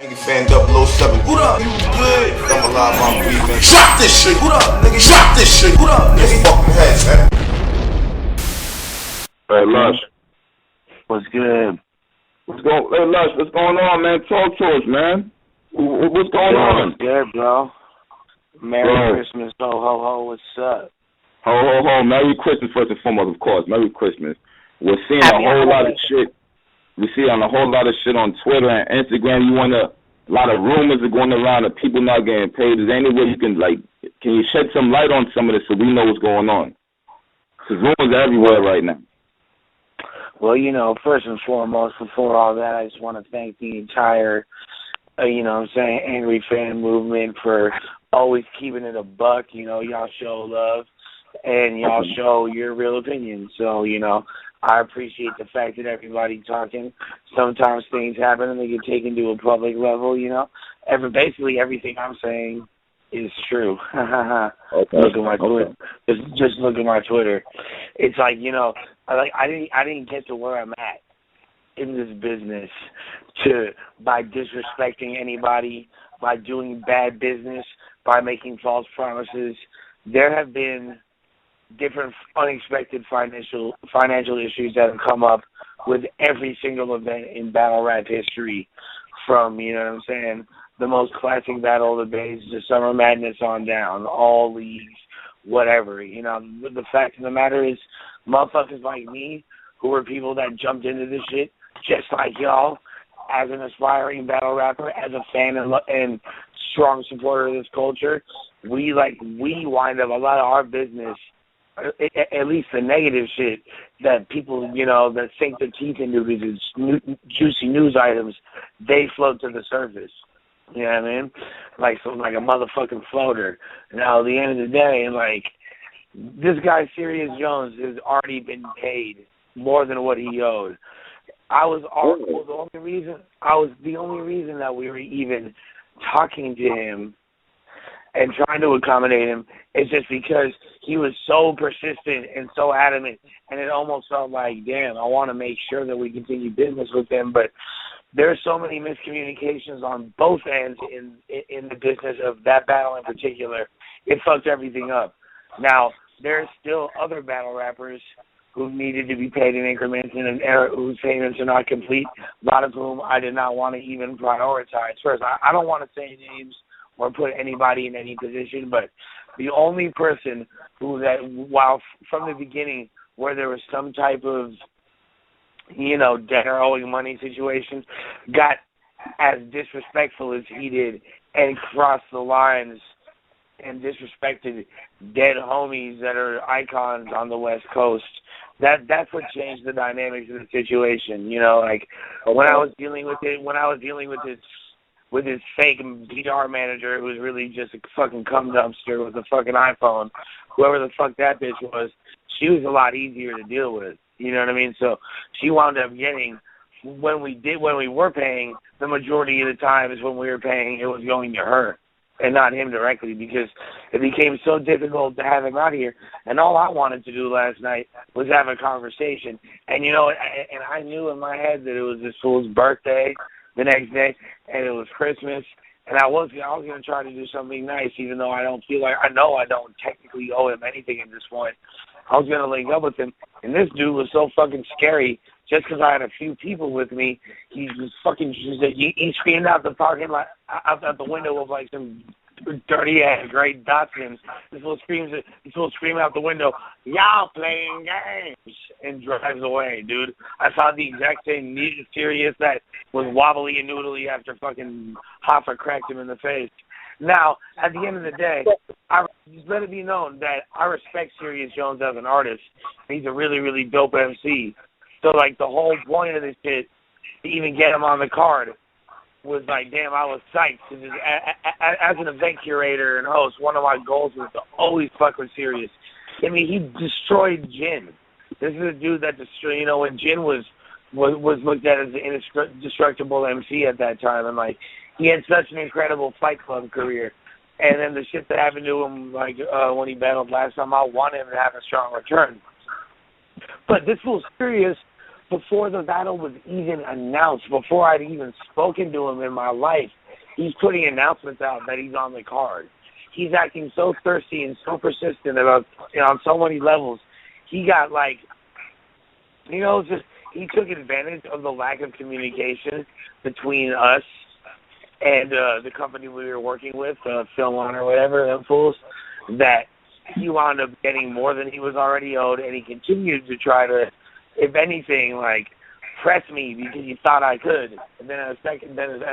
Fan 007. What up? You good? I'm alive, I'm breathing. Drop this shit. What up, nigga? Drop this shit. What up, nigga? Fucking head, man. Hey, Lush. What's good? Hey, Lush, what's going on, man? Talk to us, man. What's going on? What's good, bro? Merry Christmas, ho, ho, ho. What's up? Ho, ho, ho. Merry Christmas, first and foremost, of course. Merry Christmas. We're seeing a whole lot of shit. We see on a whole lot of shit on Twitter and Instagram. A lot of rumors are going around of people not getting paid. Is there any way you can, can you shed some light on some of this so we know what's going on? Because rumors are everywhere right now. Well, first and foremost, before all that, I just want to thank the entire, angry fan movement for always keeping it a buck. Y'all show love and y'all show your real opinion. So, I appreciate the fact that everybody talking. Sometimes things happen and they get taken to a public level, Basically everything I'm saying is true. Okay. Look at my Twitter. Just look at my Twitter. It's like, I didn't get to where I'm at in this business by disrespecting anybody, by doing bad business, by making false promises. There have been different unexpected financial issues that have come up with every single event in battle rap history, from, the most classic battle of the days to Summer Madness on down, all leagues, whatever. The fact of the matter is, motherfuckers like me, who were people that jumped into this shit, just like y'all, as an aspiring battle rapper, as a fan and strong supporter of this culture, we wind up a lot of our business, at least the negative shit that people, that sink their teeth into because it's juicy news items, they float to the surface. You know what I mean? Like a motherfucking floater. Now, at the end of the day, this guy, Serious Jones, has already been paid more than what he owed. The only reason that we were even talking to him and trying to accommodate him is just because he was so persistent and so adamant, and it almost felt like, damn, I want to make sure that we continue business with him, but there are so many miscommunications on both ends in the business of that battle in particular. It fucked everything up. Now, there's still other battle rappers who needed to be paid in increments and whose payments are not complete, a lot of whom I did not want to even prioritize. First, I don't want to say names or put anybody in any position, but the only person while from the beginning where there was some type of, debt or owing money situation, got as disrespectful as he did and crossed the lines and disrespected dead homies that are icons on the West Coast. That's what changed the dynamics of the situation. When I was dealing with his fake PR manager who was really just a fucking cum dumpster with a fucking iPhone, whoever the fuck that bitch was, she was a lot easier to deal with. You know what I mean? So she wound up getting, when we were paying, the majority of the time is when we were paying, it was going to her and not him directly, because it became so difficult to have him out here. And all I wanted to do last night was have a conversation. And, and I knew in my head that it was this fool's birthday the next day, and it was Christmas, and I was going to try to do something nice, even though I don't technically owe him anything at this point. I was going to link up with him, and this dude was so fucking scary. Just because I had a few people with me, he screamed out the parking lot, out the window of some dirty ass Great Datsun. This will scream out the window, "Y'all playing games," and drives away, dude. I saw the exact same Serious that was wobbly and noodly after fucking Hoffa cracked him in the face. Now, at the end of the day, just let it be known that I respect Serious Jones as an artist. He's a really, really dope MC. So, the whole point of this shit, to even get him on the card, was damn, I was psyched. As an event curator and host, one of my goals was to always fuck with Serious. I mean, he destroyed Jin. This is a dude that destroyed, when Jin was looked at as an indestructible MC at that time, and he had such an incredible Fight Club career. And then the shit that happened to him, when he battled last time, I want him to have a strong return. But this fool Serious before the battle was even announced, before I'd even spoken to him in my life, he's putting announcements out that he's on the card. He's acting so thirsty and so persistent about, on so many levels. He got like, just he took advantage of the lack of communication between us and the company we were working with, Film On or whatever, them fools, that he wound up getting more than he was already owed, and he continued to try to, if anything, like, press me because he thought I could. And then at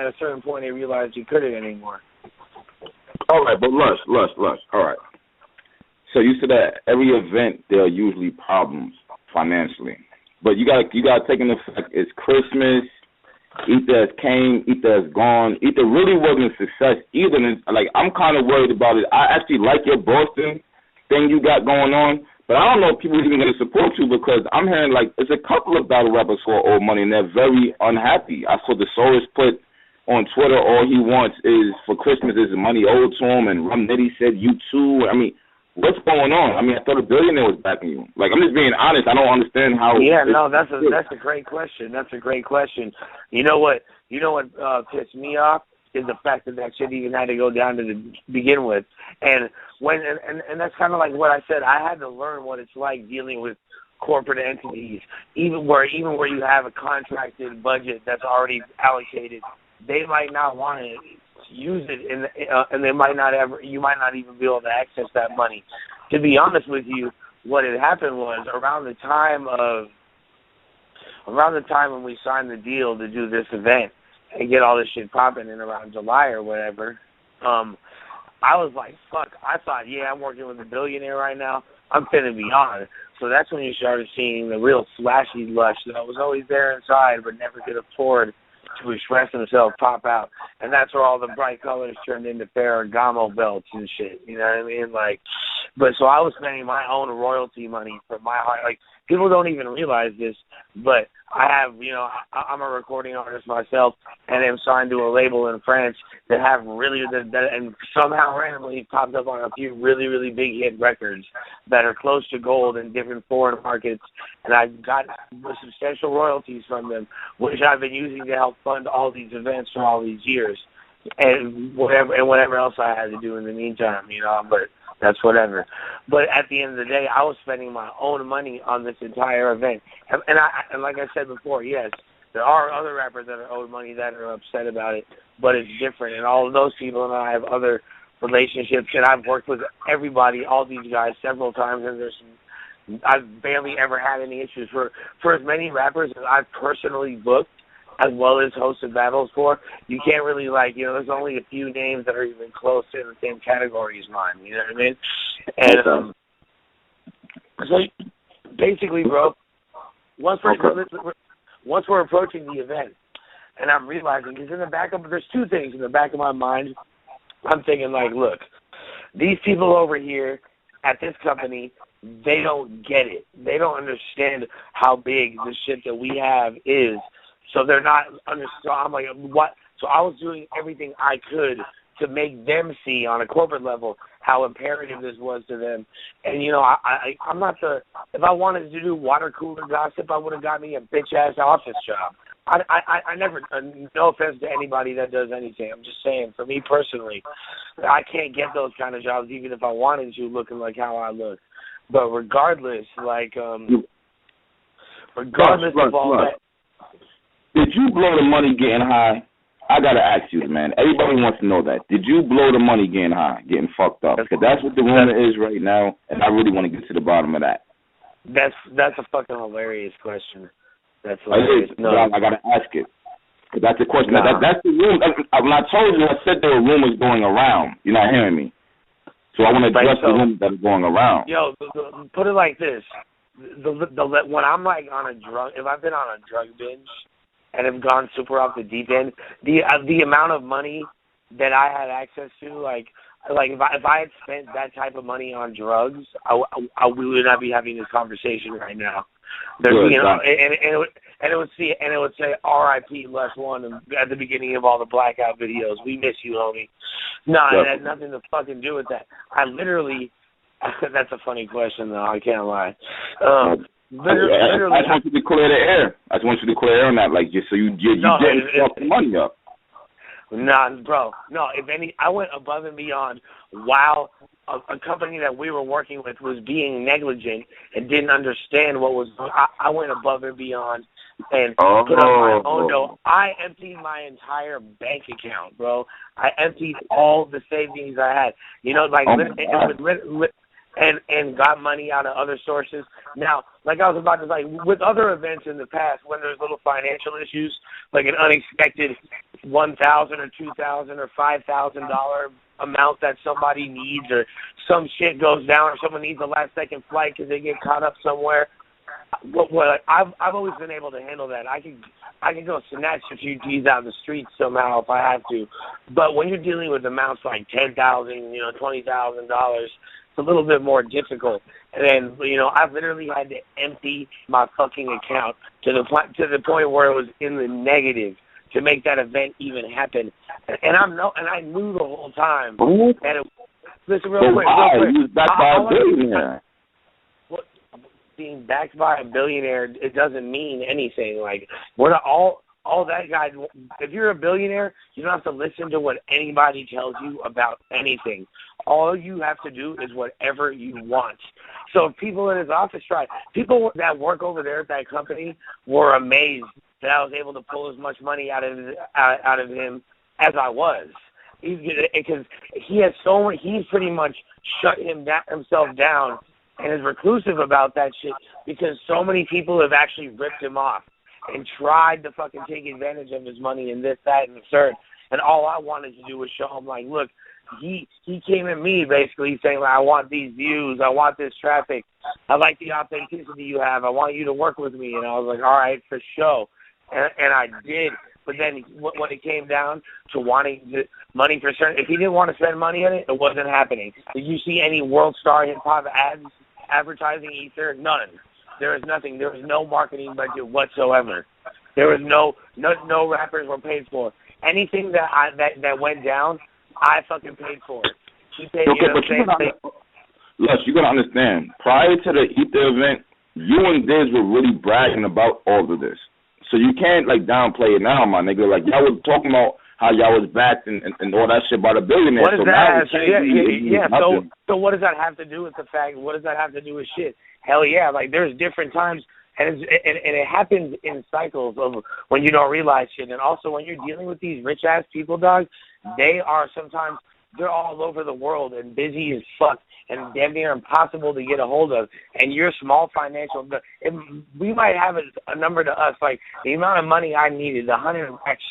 a certain point, he realized he couldn't anymore. All right, but Lush. All right. So you said that every event there are usually problems financially, but you got to take into effect it's Christmas. Either has came, either has gone. Either really wasn't a success. Either, like, I'm kind of worried about it. I actually like your Boston thing you got going on, but I don't know if people are even going to support you because I'm hearing, like, there's a couple of battle rappers who are old money, and they're very unhappy. I saw the Soros put on Twitter all he wants is for Christmas is money owed to him, and Rum Nitty said you too. I mean, what's going on? I mean, I thought a billionaire was backing you. Like, I'm just being honest. I don't understand how. Yeah, no, that's a great question. That's a great question. You know what pissed me off is the fact that shit even had to go down to begin with, and that's kind of like what I said. I had to learn what it's like dealing with corporate entities, even where you have a contracted budget that's already allocated. They might not want to use it, and they might not ever. You might not even be able to access that money. To be honest with you, what had happened was around the time when we signed the deal to do this event and get all this shit popping in around July or whatever, I was like, fuck. I thought, I'm working with a billionaire right now. I'm finna be on. So that's when you started seeing the real flashy lush that was always there inside but never could afford to express himself pop out. And that's where all the bright colors turned into Ferragamo belts and shit. You know what I mean? Like, but so I was spending my own royalty money for my heart. Like, people don't even realize this, but I have, I'm a recording artist myself, and I'm signed to a label in France that have really, and somehow randomly popped up on a few really, really big hit records that are close to gold in different foreign markets, and I got substantial royalties from them, which I've been using to help fund all these events for all these years, and whatever else I had to do in the meantime, but that's whatever. But at the end of the day, I was spending my own money on this entire event. And like I said before, yes, there are other rappers that are owed money that are upset about it, but it's different. And all of those people and I have other relationships, and I've worked with everybody, all these guys, several times, and I've barely ever had any issues. For as many rappers as I've personally booked, as well as hosted battles for, you can't really, there's only a few names that are even close in the same category as mine, you know what I mean? And so basically, bro, once we're approaching the event, and I'm realizing, because there's two things in the back of my mind. I'm thinking, look, these people over here at this company, they don't get it. They don't understand how big the shit that we have is. So they're not so I'm like, what? So I was doing everything I could to make them see on a corporate level how imperative this was to them. And, I'm not if I wanted to do water cooler gossip, I would have got me a bitch-ass office job. I never, no offense to anybody that does anything. I'm just saying, for me personally, I can't get those kind of jobs even if I wanted to, looking like how I look. But regardless, regardless of all that. Did you blow the money getting high? I gotta ask you, man. Everybody wants to know that. Did you blow the money getting high, getting fucked up? Because that's what the rumor is right now, and I really want to get to the bottom of that. That's a fucking hilarious question. That's hilarious. No. I gotta ask it. Because that's the question. Nah. That's the rumor. When I told you, I said there were rumors going around. You're not hearing me. So I want to address the rumors that are going around. Yo, put it like this. When I'm on a drug, if I've been on a drug binge, and have gone super off the deep end, the amount of money that I had access to, if I had spent that type of money on drugs, we would not be having this conversation right now. And it would say R.I.P. Lush One at the beginning of all the blackout videos. We miss you, homie. No, it had nothing to fucking do with that. I literally, that's a funny question though. I can't lie. Literally, I just want you to clear the air. I just want you to clear air on that, like, just so you getting fucking money up. Nah, bro. No, I went above and beyond while a company that we were working with was being negligent and didn't understand what was going on. I went above and beyond and put up my own dough. I emptied my entire bank account, bro. I emptied all the savings I had. You know, like, and got money out of other sources. Now, like I was about to say, with other events in the past, when there's little financial issues, like an unexpected $1,000 or $2,000 or $5,000 amount that somebody needs, or some shit goes down, or someone needs a last-second flight because they get caught up somewhere. I've always been able to handle that. I can go snatch a few G's out of the streets somehow if I have to. But when you're dealing with amounts like $10,000, $20,000, a little bit more difficult. And then, I've literally had to empty my fucking account to the point where it was in the negative to make that event even happen. And I knew the whole time. Listen real quick. Backed by a billionaire. Being backed by a billionaire, it doesn't mean anything. Like, we're not all that guy. If you're a billionaire, you don't have to listen to what anybody tells you about anything. All you have to do is whatever you want. So if people in his office people that work over there at that company were amazed that I was able to pull as much money out of him as I was. Because he's pretty much shut himself down and is reclusive about that shit because so many people have actually ripped him off and tried to fucking take advantage of his money and this, that, and the third. And all I wanted to do was show him, like, look, he came at me basically saying, like, I want these views, I want this traffic, I like the authenticity you have, I want you to work with me. And I was like, all right, for sure. And I did. But then when it came down to wanting money for certain, if he didn't want to spend money on it, it wasn't happening. Did you see any World Star Hip Hop ads advertising Ether? None. There was nothing. There was no marketing budget whatsoever. There was no rappers were paid for. Anything that went down, I fucking paid for it. He paid, Lush, you gotta understand. Prior to the Ether event, you and Diz were really bragging about all of this. So you can't, like, downplay it now, my nigga. Like, y'all was talking about how y'all was backed and all that shit by the billionaire. What does that have So what does that have to do with the fact? What does that have to do with shit? Hell yeah. Like, there's different times, and it happens in cycles of when you don't realize shit. And also when you're dealing with these rich-ass people, dog, they're all over the world and busy as fuck and damn near impossible to get a hold of. And your small financial, we might have a number to us, like the amount of money I needed, the 100 racks,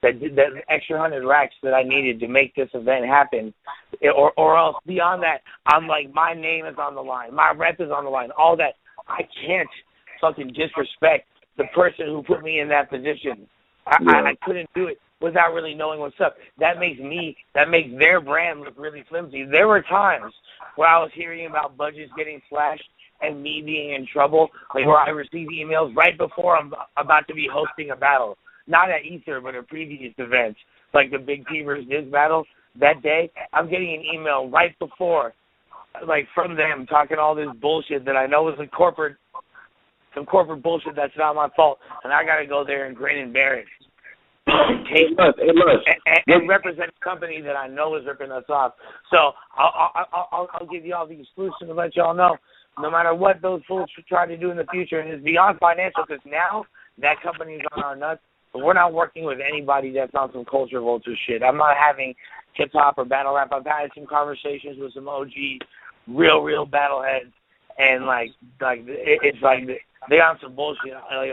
the extra 100 racks that I needed to make this event happen, or else beyond that, I'm like, my name is on the line, my rep is on the line, all that. I can't fucking disrespect the person who put me in that position. I couldn't do it without really knowing what's up. That makes their brand look really flimsy. There were times where I was hearing about budgets getting slashed and me being in trouble, like where I received emails right before I'm about to be hosting a battle. Not at Ether, but at previous events, like the Big T versus Diz battle. That day, I'm getting an email right before, like, from them talking all this bullshit that I know is some corporate bullshit that's not my fault, and I got to go there and grin and bear it. And represent a company that I know is ripping us off. So I'll give you all the exclusive and let y'all know, no matter what those fools try to do in the future, and it's beyond financial, because now that company is on our nuts, but we're not working with anybody that's on some culture vulture shit. I'm not having hip-hop or battle rap. I've had some conversations with some OG, real battle heads, and it's like they on some bullshit. Like,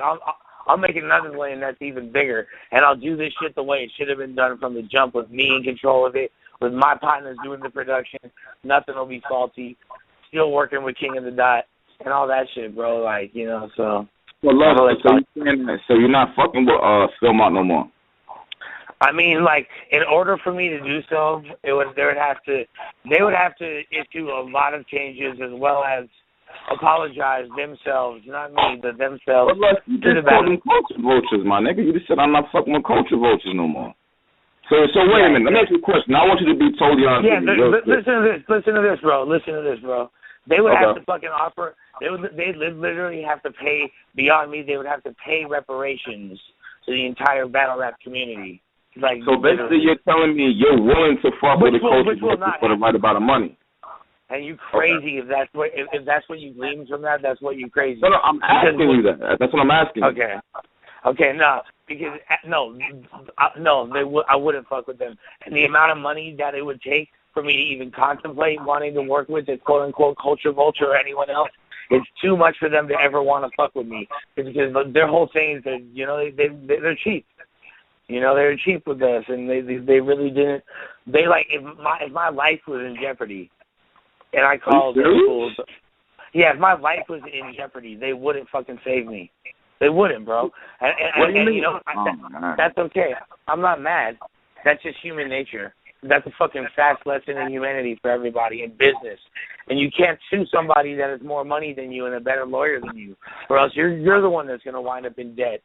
I'll make another lane that's even bigger, and I'll do this shit the way it should have been done from the jump, with me in control of it, with my partners doing the production. Nothing will be faulty. Still working with King of the Dot and all that shit, bro. Like, so. Well, so you're not fucking with Film Out no more? I mean, like, in order for me to do so, they would have to issue a lot of changes, as well as apologize themselves, not me, but themselves. Well, you just called them culture vultures, my nigga. You just said I'm not fucking with culture vultures no more. So wait a minute. Let me ask you a question. I want you to be totally honest with me. Listen to this, bro. They would have to fucking offer. They'd literally have to pay beyond me. They would have to pay reparations to the entire battle rap community. Like, so basically, you're telling me you're willing to fuck with the culture for the right amount of money. And you crazy if that's what you glean from that? That's what you crazy. No, I'm asking you that. That's what I'm asking. Okay, no, because I wouldn't fuck with them. And the amount of money that it would take for me to even contemplate wanting to work with the quote unquote culture vulture or anyone else, it's too much for them to ever want to fuck with me. Because their whole thing is that they're cheap. They're cheap with us, and they really didn't. They like if my life was in jeopardy. And I called their schools. Yeah, if my life was in jeopardy, they wouldn't fucking save me. They wouldn't, bro. That's okay. I'm not mad. That's just human nature. That's a fucking fast lesson in humanity for everybody in business. And you can't sue somebody that has more money than you and a better lawyer than you, or else you're the one that's going to wind up in debt.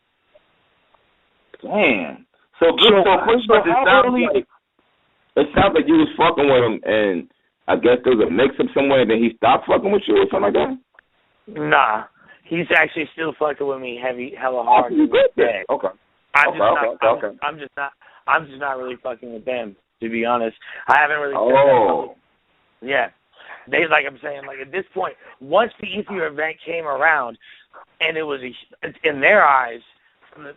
Damn. So first off, it sounds like you was fucking with him and I guess there was a mix-up somewhere, and then he stopped fucking with you or something like that? Nah. He's actually still fucking with me hella hard. Okay. I'm just not really fucking with them, to be honest. I haven't really Yeah. They, like I'm saying, like at this point, once the Ether event came around, and it was, in their eyes,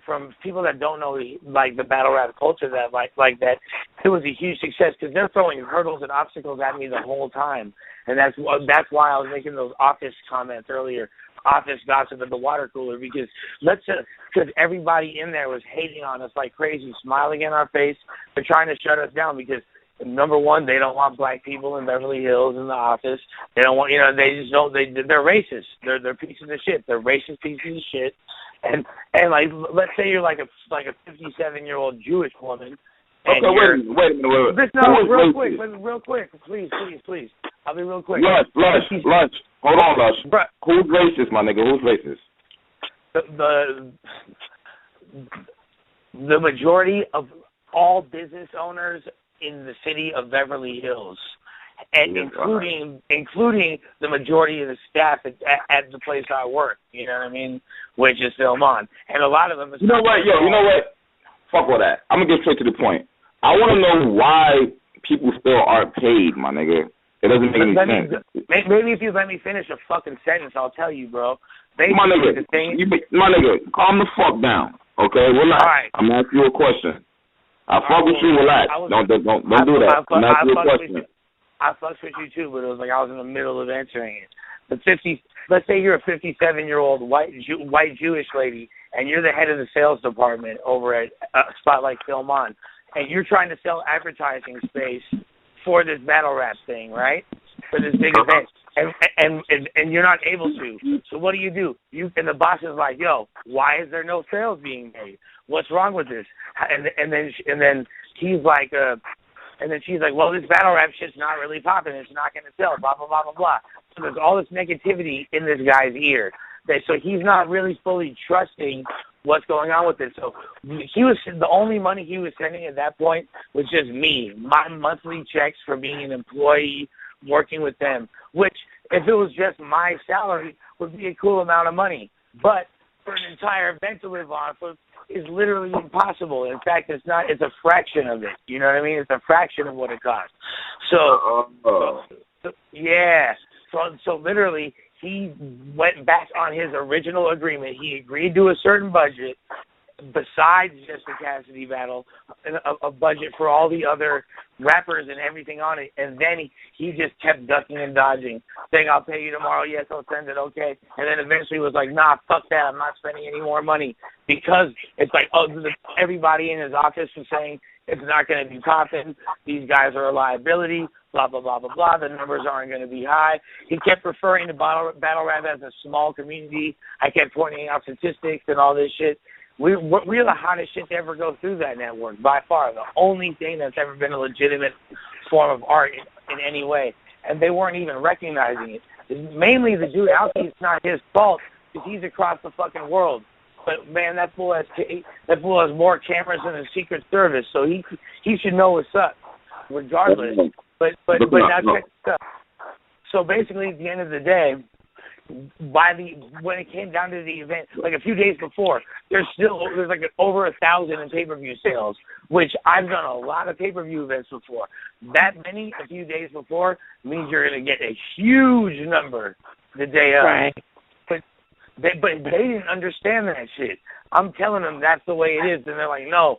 from people that don't know like the battle rap culture that like that, it was a huge success because they're throwing hurdles and obstacles at me the whole time, and that's why I was making those office comments earlier, office gossip at the water cooler, because everybody in there was hating on us like crazy, smiling in our face, they're trying to shut us down because number one, they don't want black people in Beverly Hills in the office. They don't want they just don't they're racist. They're pieces of shit. They're racist pieces of shit. And like, let's say you're like a 57-year-old Jewish woman. Okay, wait a minute. No, real quick, please. I'll be real quick. Lush. Hold on, Lush. Bruh. Who's racist, my nigga? Who's racist? The majority of all business owners in the city of Beverly Hills, and including the majority of the staff at the place I work, you know what I mean, which is Film On, and a lot of them. You know what? Fuck all that. I'm gonna get straight to the point. I want to know why people still aren't paid, my nigga. It doesn't make any sense. Maybe if you let me finish a fucking sentence, I'll tell you, bro. My nigga, calm the fuck down, okay? Relax. All right. I'm gonna ask you a question. I fuck with you, relax. Don't do that. I'm asking you a question. I fucked with you too, but it was like I was in the middle of answering it. But let's say you're a 57-year-old white Jewish lady, and you're the head of the sales department over at a spot like Film On, and you're trying to sell advertising space for this battle rap thing, right? For this big event, and you're not able to. So what do? And the boss is like, yo, why is there no sales being made? What's wrong with this? And then he's like, and then she's like, well, this battle rap shit's not really popping. It's not going to sell, blah, blah, blah, blah, blah. So there's all this negativity in this guy's ear. So he's not really fully trusting what's going on with it. So the only money he was sending at that point was just me, my monthly checks for being an employee working with them, which if it was just my salary would be a cool amount of money. But for an entire event to live off of is literally impossible. In fact, it's not. It's a fraction of it. You know what I mean? It's a fraction of what it costs. So literally, he went back on his original agreement. He agreed to a certain budget, besides just the Cassidy battle, a budget for all the other rappers and everything on it, and then he just kept ducking and dodging, saying, I'll pay you tomorrow, yes, I'll send it, okay, and then eventually was like, nah, fuck that, I'm not spending any more money, because it's like, everybody in his office was saying, it's not going to be popping, these guys are a liability, blah, blah, blah, blah, blah, the numbers aren't going to be high. He kept referring to battle rap as a small community. I kept pointing out statistics and all this shit. We're the hottest shit to ever go through that network, by far. The only thing that's ever been a legitimate form of art in any way. And they weren't even recognizing it. Mainly the dude out there, it's not his fault, because he's across the fucking world. But, man, that fool has more cameras than the Secret Service, so he should know what's up, regardless. But now check this out. So basically, at the end of the day, when it came down to the event, like a few days before, there's like over 1,000 in pay-per-view sales, which I've done a lot of pay-per-view events before. That many a few days before means you're going to get a huge number the day of. Right. But they didn't understand that shit. I'm telling them that's the way it is, and they're like, no.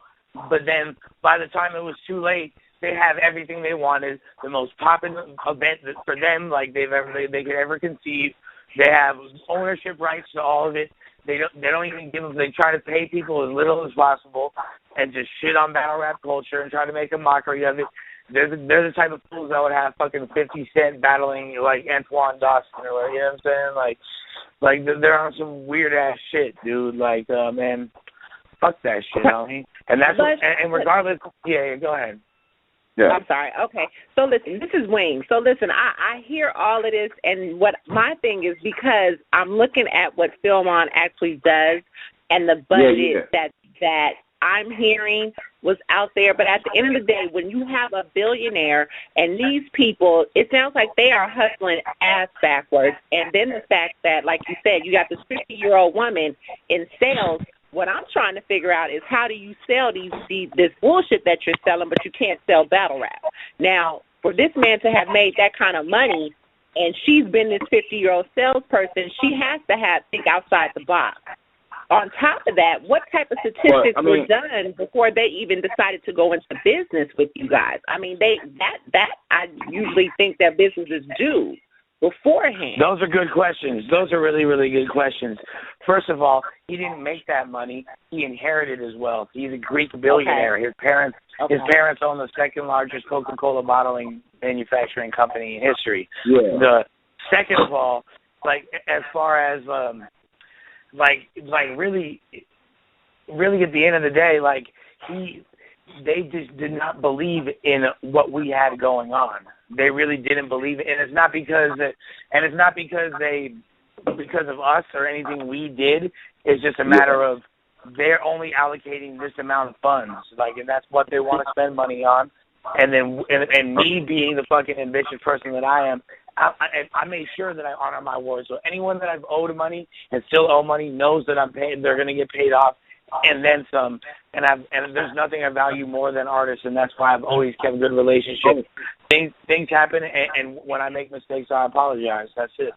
But then by the time it was too late, they have everything they wanted, the most popping event for them like they could ever conceive. They have ownership rights to all of it. They don't even give them. They try to pay people as little as possible and just shit on battle rap culture and try to make a mockery of it. They're the type of fools that would have fucking 50 Cent battling like Antoine Dawson or you know what I'm saying? Like they're on some weird ass shit, dude. Like man, fuck that shit, homie. And that's and regardless, yeah, go ahead. Yeah. I'm sorry. Okay. So listen, this is Wayne. So listen, I hear all of this, and what my thing is, because I'm looking at what Philmon actually does and the budget that I'm hearing was out there. But at the end of the day, when you have a billionaire and these people, it sounds like they are hustling ass backwards. And then the fact that, like you said, you got this 50-year-old woman in sales. What I'm trying to figure out is how do you sell this bullshit that you're selling, but you can't sell battle rap. Now, for this man to have made that kind of money, and she's been this 50-year-old salesperson, she has to think outside the box. On top of that, what type of statistics were done before they even decided to go into business with you guys? I mean, that I usually think that businesses do beforehand. Those are good questions. Those are really, really good questions. First of all, he didn't make that money. He inherited his wealth. He's a Greek billionaire. Okay. His parents own the second largest Coca-Cola bottling manufacturing company in history. Yeah. The second of all, like as far as like really at the end of the day, like they just did not believe in what we had going on. They really didn't believe it, and it's not because of us or anything we did. It's just a matter of they're only allocating this amount of funds, like, and that's what they want to spend money on. And then, and me being the fucking ambitious person that I am, I made sure that I honor my word. So anyone that I've owed money and still owe money knows that I'm paid. They're going to get paid off, and then some. And there's nothing I value more than artists, and that's why I've always kept good relationships. Things happen, and when I make mistakes, I apologize. That's it.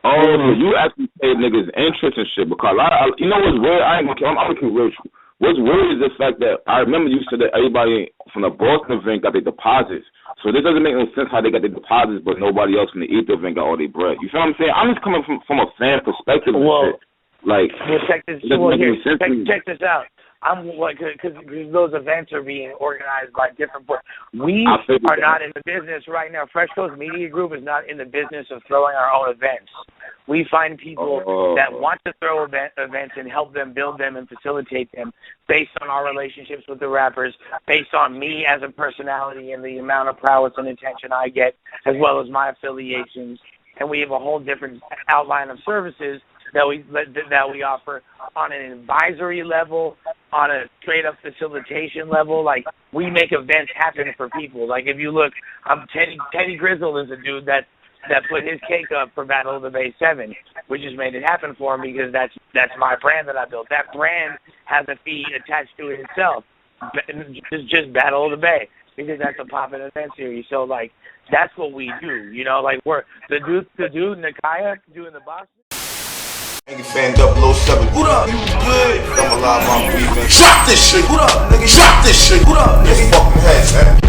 Oh, so you actually pay niggas interest and shit, because you know what's weird? I'm gonna keep real. What's weird is the fact that I remember you said that everybody from the Boston event got their deposits. So this doesn't make no sense how they got their deposits, but nobody else from the Ether event got all their bread. You feel what I'm saying? I'm just coming from a fan perspective. Well, like, check this out. Because those events are being organized by different people. We are not in the business right now. Fresh Coast Media Group is not in the business of throwing our own events. We find people that want to throw events and help them build them and facilitate them based on our relationships with the rappers, based on me as a personality and the amount of prowess and attention I get, as well as my affiliations. And we have a whole different outline of services that we offer on an advisory level, on a straight up facilitation level. Like, we make events happen for people. Like, if you look, Teddy Grizzle is a dude that put his cake up for Battle of the Bay 7. We just made it happen for him because that's my brand that I built. That brand has a fee attached to it itself. It's just Battle of the Bay because that's a poppin' event series. So, like, that's what we do. You know, like, we're the dude Nakaya doing the boxing. Fan 007. What up? You good? I'm alive, I'm breathing. Shot this shit. What up, nigga? Shot this shit. What up, nigga? Fucking head, man.